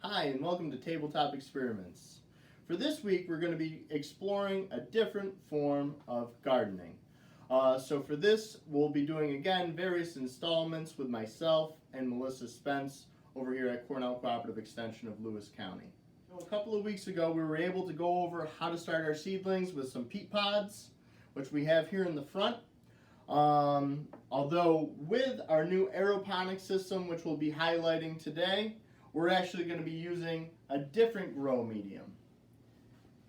Hi, and welcome to Tabletop Experiments. For this week, we're going to be exploring a different form of gardening. So for this, we'll be doing, again, various installments with myself and Melissa Spence over here at Cornell Cooperative Extension of Lewis County. So a couple of weeks ago, we were able to go over how to start our seedlings with some peat pods, which we have here in the front. Although with our new Aeroponics system, which we'll be highlighting today, we're actually going to be using a different grow medium.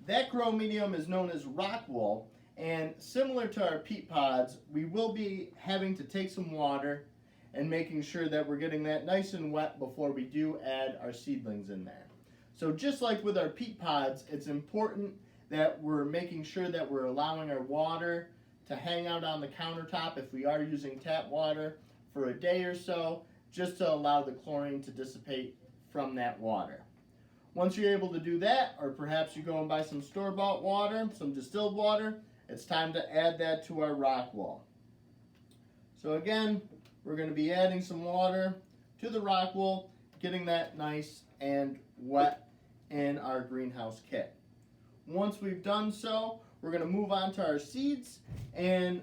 That grow medium is known as rock wool, and similar to our peat pods, we will be having to take some water and making sure that we're getting that nice and wet before we do add our seedlings in there. So just like with our peat pods, it's important that we're making sure that we're allowing our water to hang out on the countertop if we are using tap water for a day or so, just to allow the chlorine to dissipate from that water. Once you're able to do that, or perhaps you go and buy some store-bought water, some distilled water, it's time to add that to our rock wool. So again, we're going to be adding some water to the rock wool, getting that nice and wet in our greenhouse kit. Once we've done so, we're going to move on to our seeds, and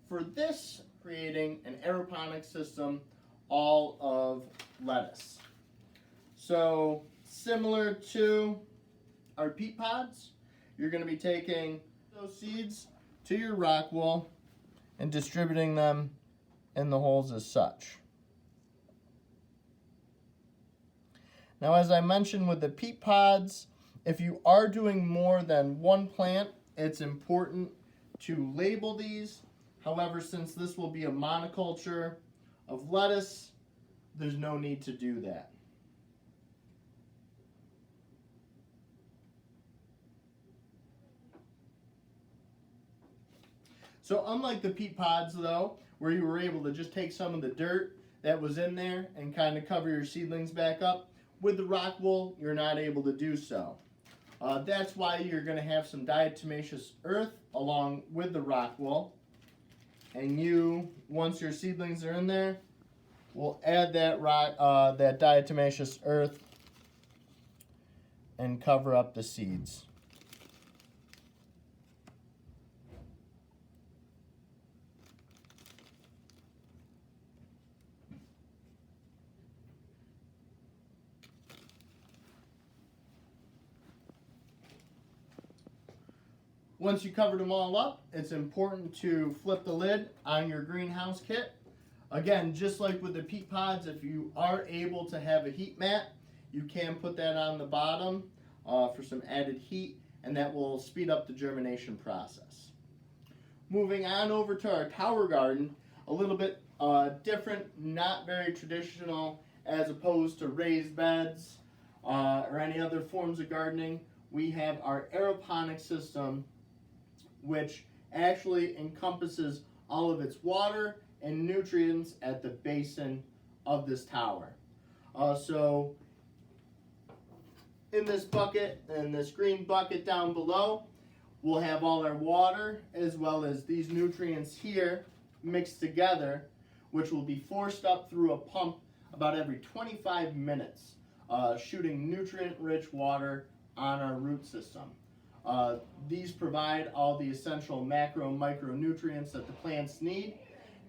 for this, creating an aeroponic system all of lettuce. So similar to our peat pods, you're going to be taking those seeds to your rock wool and distributing them in the holes as such. Now, as I mentioned with the peat pods, if you are doing more than one plant, it's important to label these. However, since this will be a monoculture of lettuce, there's no need to do that. So unlike the peat pods though, where you were able to just take some of the dirt that was in there and kind of cover your seedlings back up, with the rock wool, you're not able to do so. That's why you're going to have some diatomaceous earth along with the rock wool. And you, once your seedlings are in there, will add that diatomaceous earth and cover up the seeds. Once you covered them all up, it's important to flip the lid on your greenhouse kit. Again, just like with the peat pods, if you are able to have a heat mat, you can put that on the bottom for some added heat, and that will speed up the germination process. Moving on over to our tower garden, a little bit different, not very traditional as opposed to raised beds or any other forms of gardening. We have our aeroponic system, which actually encompasses all of its water and nutrients at the basin of this tower. So in this bucket, and this green bucket down below, we'll have all our water as well as these nutrients here mixed together, which will be forced up through a pump about every 25 minutes, shooting nutrient-rich water on our root system. These provide all the essential macro and micronutrients that the plants need.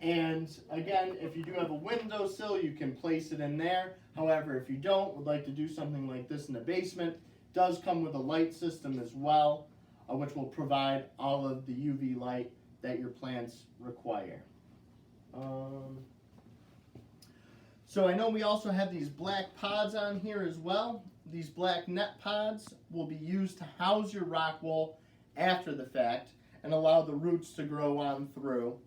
And again, if you do have a windowsill, you can place it in there. However, if you don't, would like to do something like this in the basement, it does come with a light system as well, which will provide all of the UV light that your plants require. So I know we also have these black pods on here as well. These black net pods will be used to house your rock wool after the fact and allow the roots to grow on through.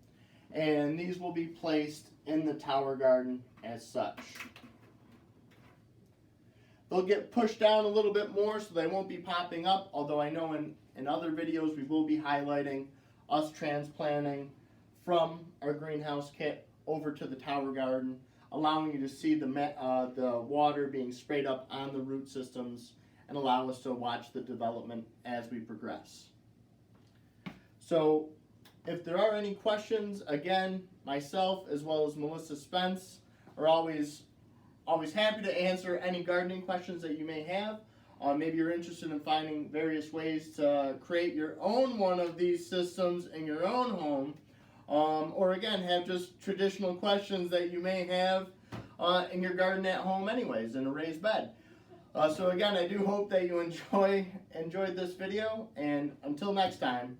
And these will be placed in the tower garden as such. They'll get pushed down a little bit more so they won't be popping up, although I know in other videos we will be highlighting us transplanting from our greenhouse kit over to the tower garden, allowing you to see the water being sprayed up on the root systems and allow us to watch the development as we progress. So if there are any questions, again, myself as well as Melissa Spence are always always happy to answer any gardening questions that you may have. Maybe you're interested in finding various ways to create your own one of these systems in your own home. Or again, have just traditional questions that you may have in your garden at home anyways, in a raised bed. So again, I do hope that you enjoyed this video, and until next time,